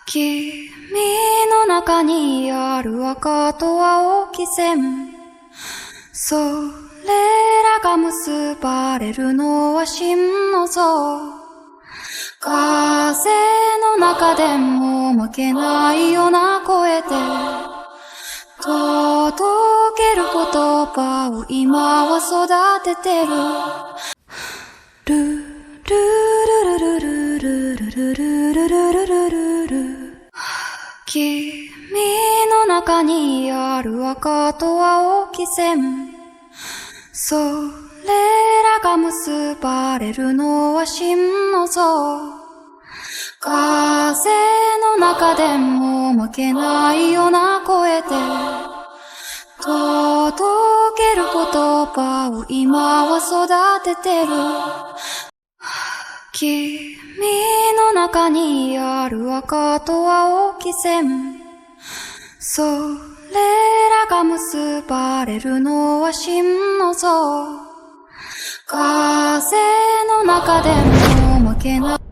君の中にある赤と青き線、それらが結ばれるのは真の像。風の中でも負けないような声で届ける言葉を今は育ててる。ルルルルルルルルルルルルルル。君の中にある赤と青き線、それらが結ばれるのは真の像。風の中でも負けないような声で届ける言葉を今は育ててる。君の中にある赤と青き線、それらが結ばれるのは真の像。風の中でも負けない